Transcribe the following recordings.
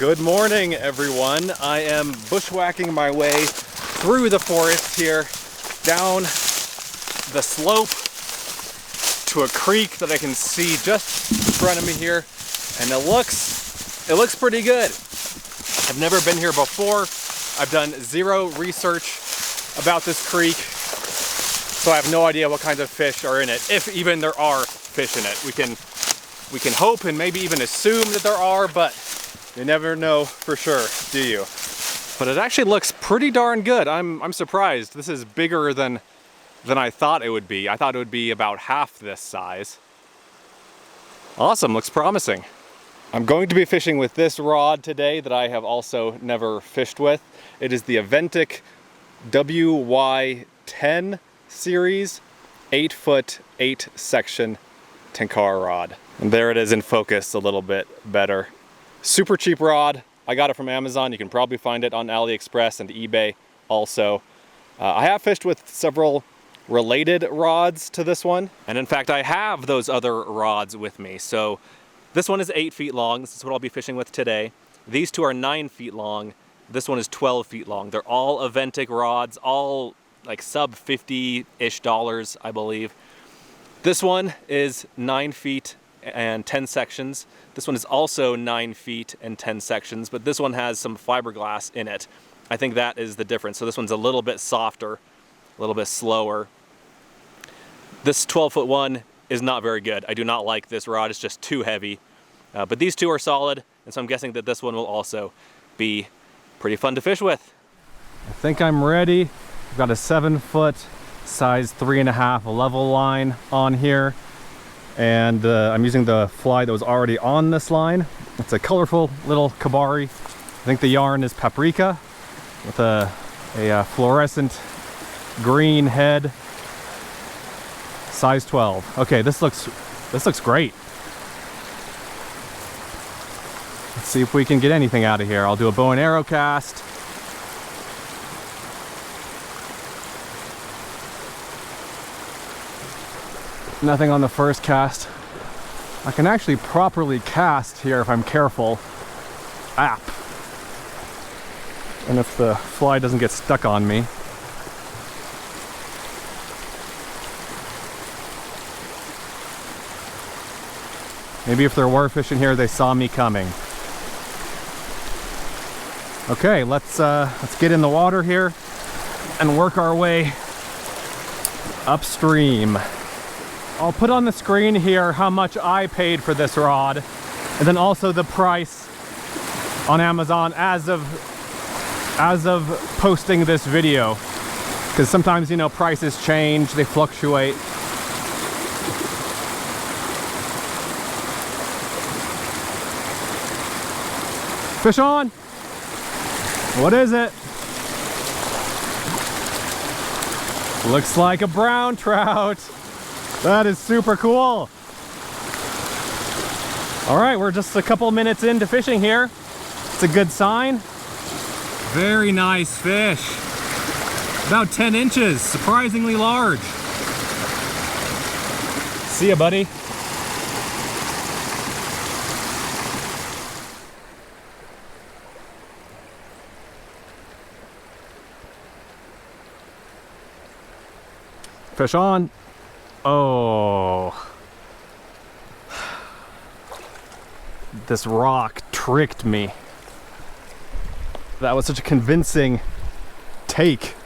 Good morning, everyone. I am bushwhacking my way through the forest here, down the slope to a creek that I can see just in front of me here, and it looks pretty good. I've never been here before. I've done zero research about this creek, so I have no idea what kinds of fish are in it, if even there are fish in it. We can hope and maybe even assume that there are, but you never know for sure, do you? But it actually looks pretty darn good. I'm surprised. This is bigger than I thought it would be. I thought it would be about half this size. Awesome, looks promising. I'm going to be fishing with this rod today that I have also never fished with. It is the Aventic WY10 series 8-foot 8-section Tenkara rod. And there it is in focus a little bit better. Super cheap rod. I got it from Amazon. You can probably find it on AliExpress and eBay also. I have fished with several related rods to this one. And in fact, I have those other rods with me. So this one is 8 feet long. This is what I'll be fishing with today. These two are 9 feet long. This one is 12 feet long. They're all Aventic rods, all like sub $50-ish, I believe. This one is 9 feet and 10 sections. This one is also 9 feet and 10 sections, but this one has some fiberglass in it. I think that is the difference. So this one's a little bit softer, a little bit slower. This 12-foot one is not very good. I do not like this rod. It's just too heavy. But these two are solid, and so I'm guessing that this one will also be pretty fun to fish with. I think I'm ready. I've got a 7-foot size 3.5 level line on here, and I'm using the fly that was already on this line. It's a colorful little kebari. I think the yarn is paprika with a fluorescent green head, size 12. Okay, this looks great. Let's see if we can get anything out of here. I'll do a bow and arrow cast. Nothing on the first cast. I can actually properly cast here if I'm careful. And if the fly doesn't get stuck on me. Maybe if there were fish in here, they saw me coming. Okay, let's get in the water here and work our way upstream. I'll put on the screen here how much I paid for this rod, and then also the price on Amazon as of posting this video, because sometimes, you know, prices change, they fluctuate. Fish on! What is it? Looks like a brown trout. That is super cool. All right, we're just a couple minutes into fishing here. It's a good sign. Very nice fish. About 10 inches, surprisingly large. See ya, buddy. Fish on. Oh. This rock tricked me. That was such a convincing take.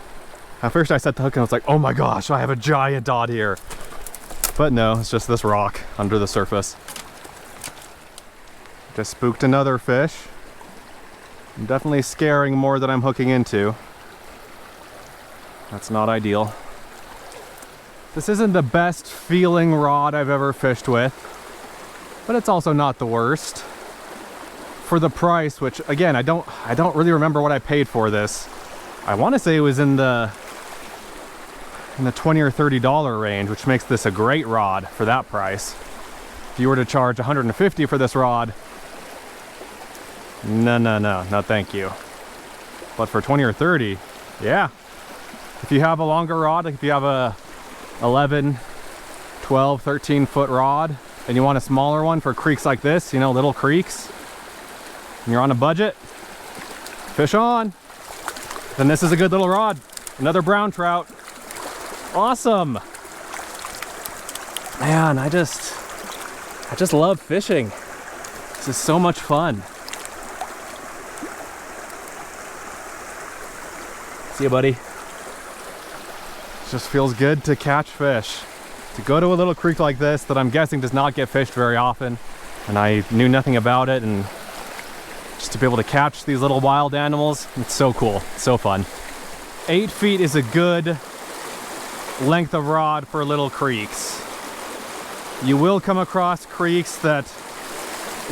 At first I set the hook and I was like, oh my gosh, I have a giant dot here. But no, it's just this rock under the surface. Just spooked another fish. I'm definitely scaring more than I'm hooking into. That's not ideal. This isn't the best feeling rod I've ever fished with, but it's also not the worst. For the price, which again, I don't really remember what I paid for this. I want to say it was in the $20 or $30 range, which makes this a great rod for that price. If you were to charge $150 for this rod, no, thank you. But for 20 or 30, yeah. If you have a longer rod, like if you have a 11, 12, 13 foot rod and you want a smaller one for creeks like this, you know, little creeks, and you're on a budget, fish on. Then this is a good little rod. Another brown trout. Awesome. Man, I just love fishing. This is so much fun. See you, buddy. It just feels good to catch fish. To go to a little creek like this that I'm guessing does not get fished very often, and I knew nothing about it, and just to be able to catch these little wild animals, it's so cool, it's so fun. 8 feet is a good length of rod for little creeks. You will come across creeks that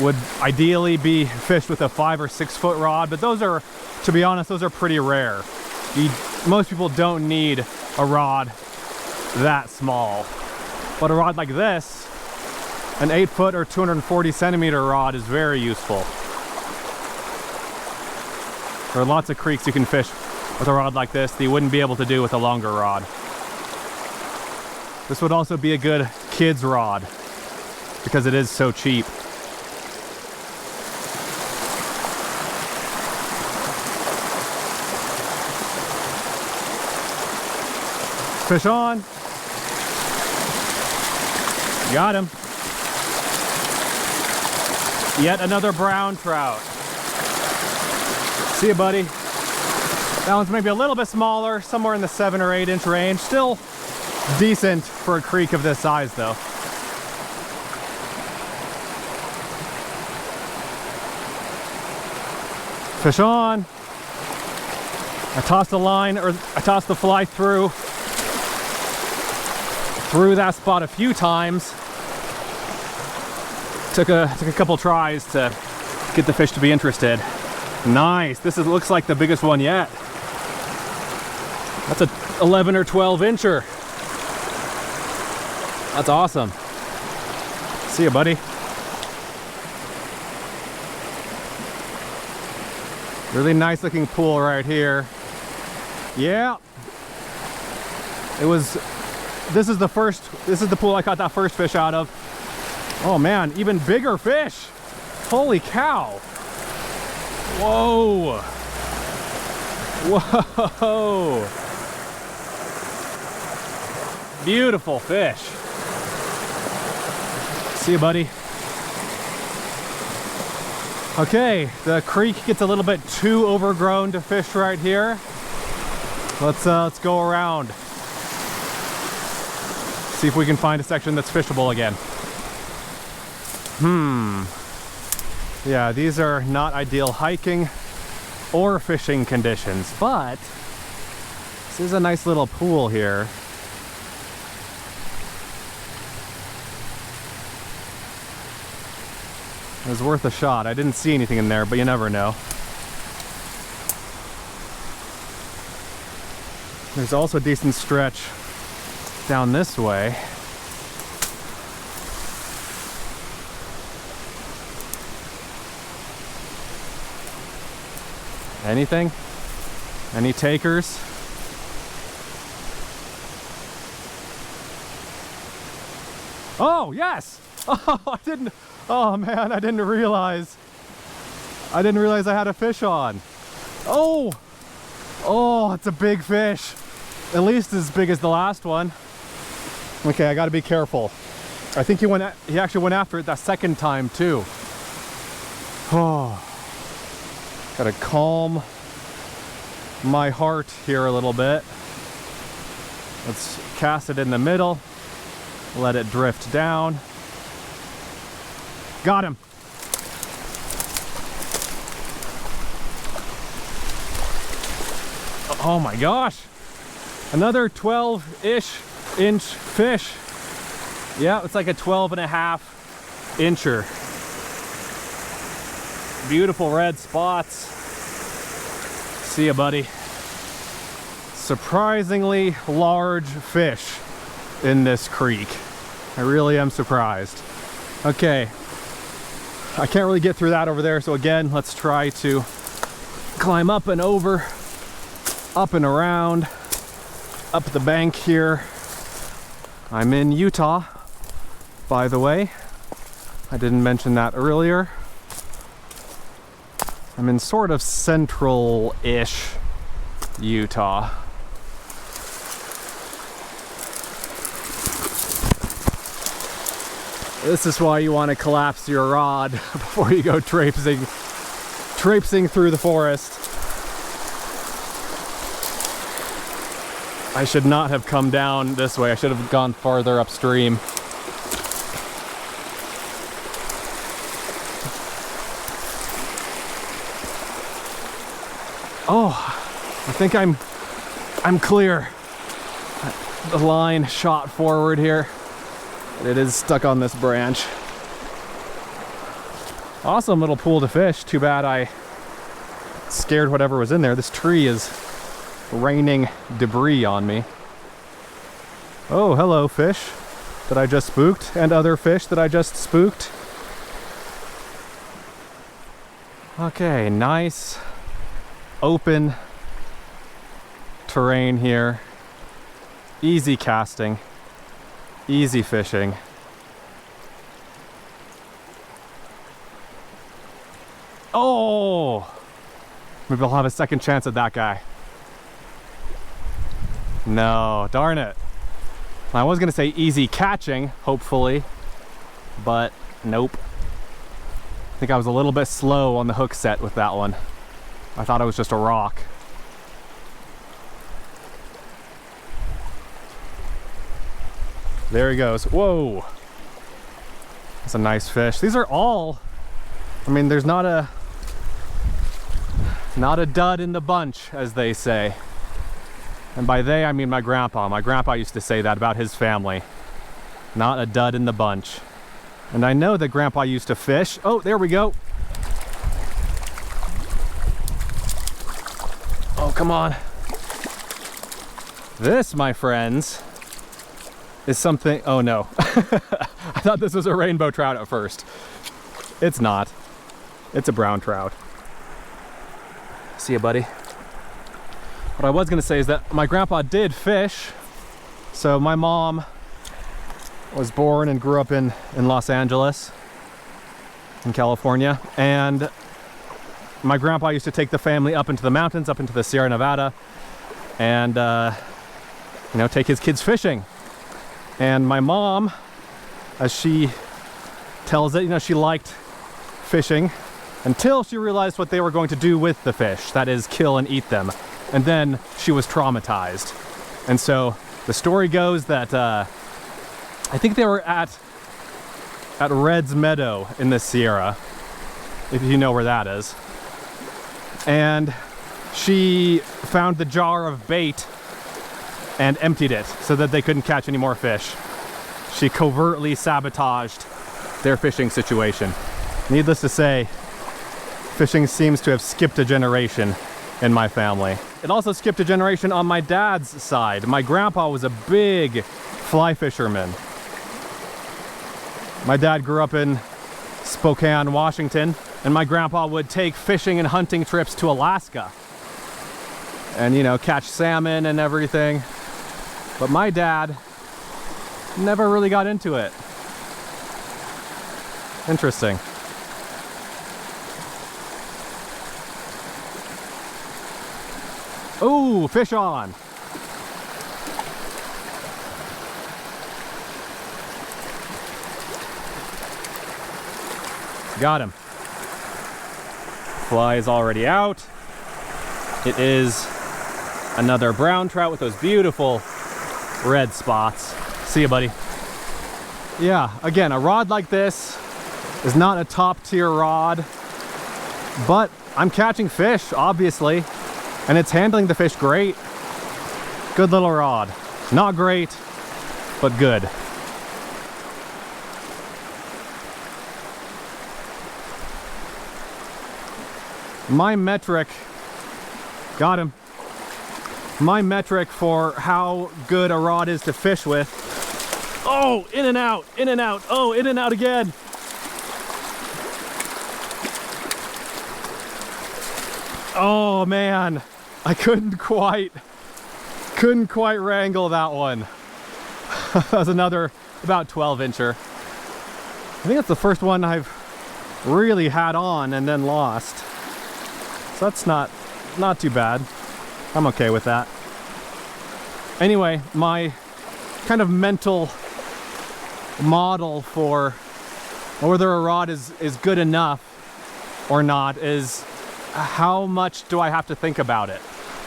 would ideally be fished with a 5 or 6 foot rod, but those are, to be honest, those are pretty rare. Most people don't need a rod that small. But a rod like this, an 8 foot or 240 centimeter rod, is very useful. There are lots of creeks you can fish with a rod like this that you wouldn't be able to do with a longer rod. This would also be a good kid's rod because it is so cheap. Fish on. Got him. Yet another brown trout. See you, buddy. That one's maybe a little bit smaller, somewhere in the 7 or 8 inch range. Still decent for a creek of this size, though. Fish on. I tossed the line, or I tossed the fly through that spot a few times. Took a couple tries to get the fish to be interested. Nice. This looks like the biggest one yet. That's a 11 or 12 incher. That's awesome. See you, buddy. Really nice looking pool right here. Yeah. This is the pool I caught that first fish out of. Oh man, even bigger fish. Holy cow. Whoa. Whoa. Beautiful fish. See you, buddy. Okay, the creek gets a little bit too overgrown to fish right here. Let's go around. See if we can find a section that's fishable again. Yeah, these are not ideal hiking or fishing conditions, but this is a nice little pool here. It was worth a shot. I didn't see anything in there, but you never know. There's also a decent stretch down this way. Anything? Any takers? Oh, yes! Oh man, I didn't realize I had a fish on. Oh, it's a big fish. At least as big as the last one. Okay, I gotta be careful. I think he actually went after it that second time too. Oh, gotta calm my heart here a little bit. Let's cast it in the middle, let it drift down. Got him. Oh my gosh. Another 12-ish inch fish. Yeah, it's like a 12.5 incher. Beautiful red spots. See ya, buddy. Surprisingly large fish in this creek. I really am surprised. Okay. I can't really get through that over there, so again, let's try to climb up and over, up and around, up the bank here. I'm in Utah, by the way. I didn't mention that earlier. I'm in sort of central-ish Utah. This is why you want to collapse your rod before you go traipsing through the forest. I should not have come down this way. I should have gone farther upstream. Oh, I think I'm clear. The line shot forward here. It is stuck on this branch. Awesome little pool to fish. Too bad I scared whatever was in there. This tree is raining debris on me. Oh, hello fish that I just spooked, and other fish that I just spooked. Okay, nice open terrain here. Easy casting, easy fishing. Oh! Maybe I'll have a second chance at that guy. No, darn it. I was gonna say easy catching, hopefully, but nope. I think I was a little bit slow on the hook set with that one. I thought it was just a rock. There he goes. Whoa! That's a nice fish. These are all, I mean, there's not a dud in the bunch, as they say. And by they, I mean my grandpa. My grandpa used to say that about his family. Not a dud in the bunch. And I know that grandpa used to fish. Oh, there we go. Oh, come on. This, my friends, is something, oh no. I thought this was a rainbow trout at first. It's not. It's a brown trout. See ya, buddy. What I was gonna say is that my grandpa did fish. So my mom was born and grew up in Los Angeles, in California. And my grandpa used to take the family up into the mountains, up into the Sierra Nevada, and you know, take his kids fishing. And my mom, as she tells it, you know, she liked fishing until she realized what they were going to do with the fish, that is, kill and eat them. And then she was traumatized. And so the story goes that I think they were at Red's Meadow in the Sierra, if you know where that is. And she found the jar of bait and emptied it so that they couldn't catch any more fish. She covertly sabotaged their fishing situation. Needless to say, fishing seems to have skipped a generation in my family. It also skipped a generation on my dad's side. My grandpa was a big fly fisherman. My dad grew up in Spokane, Washington, and my grandpa would take fishing and hunting trips to Alaska and, you know, catch salmon and everything. But my dad never really got into it. Interesting. Ooh, fish on. Got him. Fly is already out. It is another brown trout with those beautiful red spots. See ya, buddy. Yeah, again, a rod like this is not a top tier rod, but I'm catching fish, obviously, and it's handling the fish great. Good little rod. Not great, but good. My metric, got him. My metric for how good a rod is to fish with. Oh, in and out, in and out. Oh, in and out again. Oh man, I couldn't quite wrangle that one. That was another about 12-incher. I think that's the first one I've really had on and then lost. So that's not too bad. I'm okay with that. Anyway, my kind of mental model for whether a rod is good enough or not is how much do I have to think about it?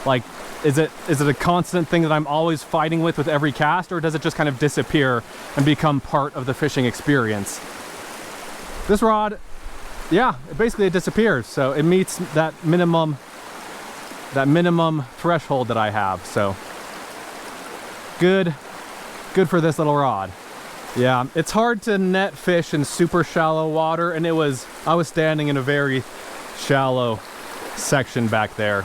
Like, is it a constant thing that I'm always fighting with every cast, or does it just kind of disappear and become part of the fishing experience? This rod, yeah, basically it disappears, so it meets that minimum threshold that I have. So good for this little rod. Yeah, it's hard to net fish in super shallow water, and I was standing in a very shallow section back there.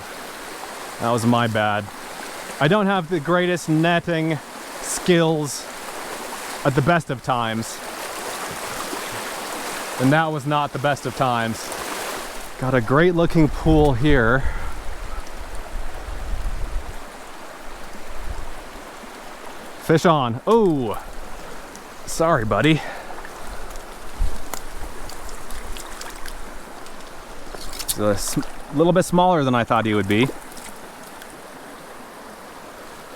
That was my bad. I don't have the greatest netting skills at the best of times, and that was not the best of times. Got a great looking pool here. Fish on. Oh, sorry, buddy. It's a little bit smaller than I thought he would be.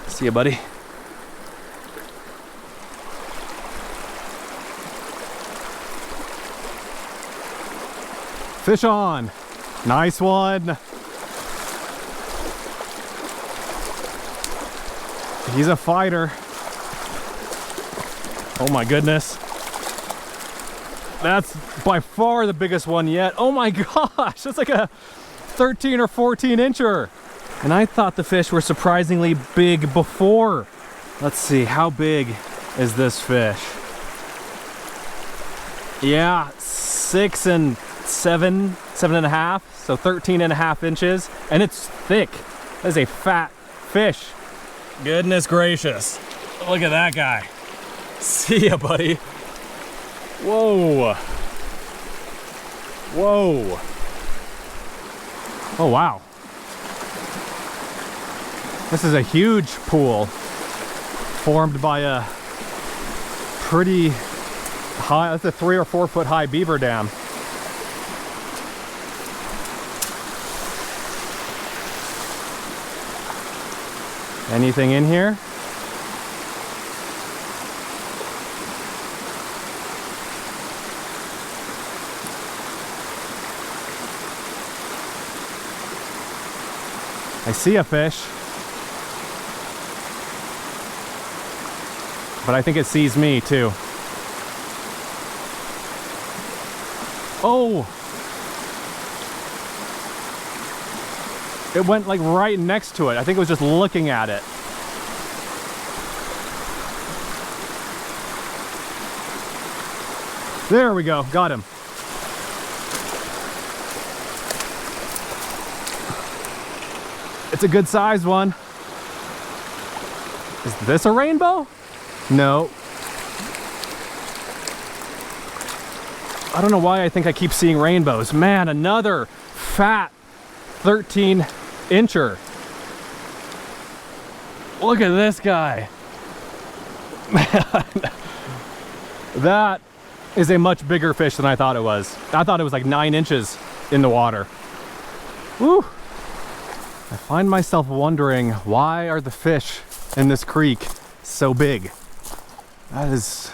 See ya, buddy. Fish on. Nice one. He's a fighter. Oh my goodness. That's by far the biggest one yet. Oh my gosh, that's like a 13 or 14 incher. And I thought the fish were surprisingly big before. Let's see, how big is this fish? Yeah, 6 and 7, 7.5, so 13.5 inches. And it's thick. That is a fat fish. Goodness gracious. Look at that guy. See ya, buddy. Whoa. Whoa. Oh, wow. This is a huge pool formed by a pretty high, that's a 3 or 4 foot high beaver dam. Anything in here? I see a fish, but I think it sees me too. Oh! It went like right next to it. I think it was just looking at it. There we go, got him. It's a good sized one. Is this a rainbow? No. I don't know why I think I keep seeing rainbows. Man, another fat 13 incher. Look at this guy. Man, that is a much bigger fish than I thought it was. I thought it was like 9 inches in the water. Woo! I find myself wondering, why are the fish in this creek so big? That is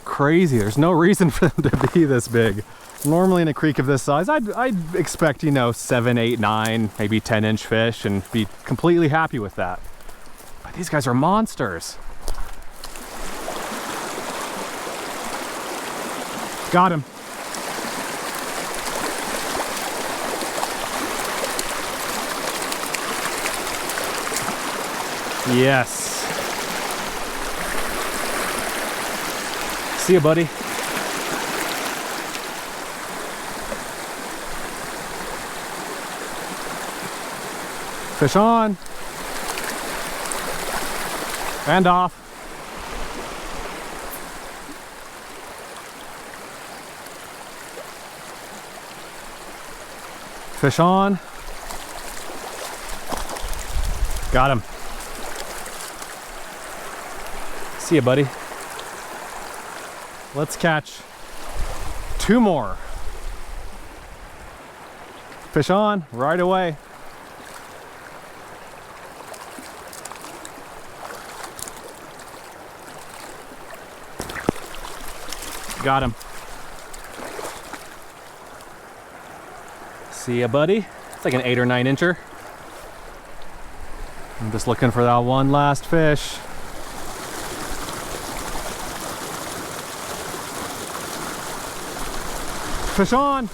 crazy. There's no reason for them to be this big. Normally in a creek of this size, I'd expect, you know, 7, 8, 9, maybe 10-inch fish and be completely happy with that. But these guys are monsters. Got him. Yes. See ya, buddy. Fish on. And off. Fish on. Got him. See ya, buddy. Let's catch 2 more. Fish on right away. Got him. See ya, buddy. It's like an 8 or 9 incher. I'm just looking for that one last fish. Fish on.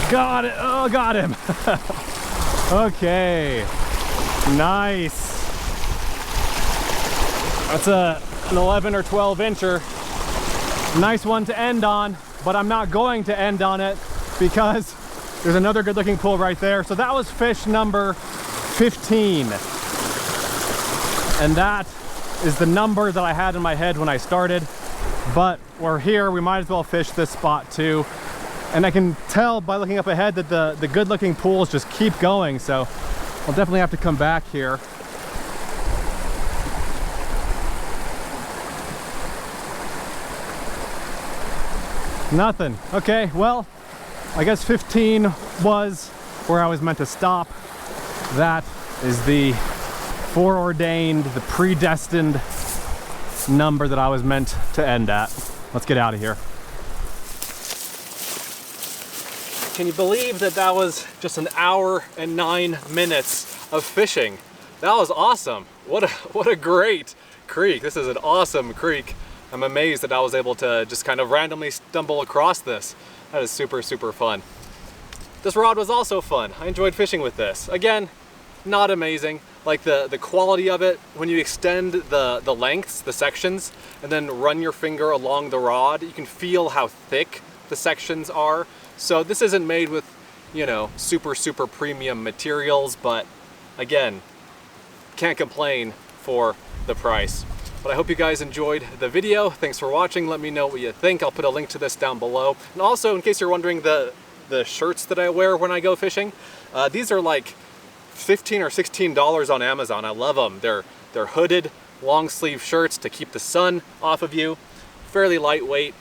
Got it. Oh, got him. Okay. Nice. That's an 11 or 12 incher. Nice one to end on, but I'm not going to end on it because there's another good looking pool right there. So that was fish number 15. And that is the number that I had in my head when I started. But we're here, we might as well fish this spot too. And I can tell by looking up ahead that the good looking pools just keep going. So I'll definitely have to come back here. Nothing. Okay, well, I guess 15 was where I was meant to stop. That is the foreordained, the predestined number that I was meant to end at. Let's get out of here. Can you believe that that was just an hour and 9 minutes of fishing? That was awesome. What a great creek. This is an awesome creek. I'm amazed that I was able to just kind of randomly stumble across this. That is super, super fun. This rod was also fun. I enjoyed fishing with this. Again, not amazing. Like the quality of it, when you extend the lengths, the sections, and then run your finger along the rod, you can feel how thick the sections are. So this isn't made with, you know, super, super premium materials, but again, can't complain for the price. But I hope you guys enjoyed the video. Thanks for watching. Let me know what you think. I'll put a link to this down below. And also, in case you're wondering, the shirts that I wear when I go fishing, these are like $15 or $16 on Amazon. I love them. They're hooded, long sleeve shirts to keep the sun off of you. Fairly lightweight,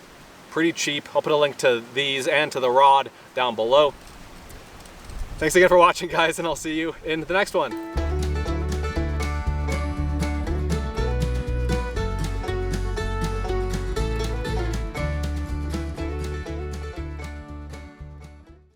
pretty cheap. I'll put a link to these and to the rod down below. Thanks again for watching, guys, and I'll see you in the next one.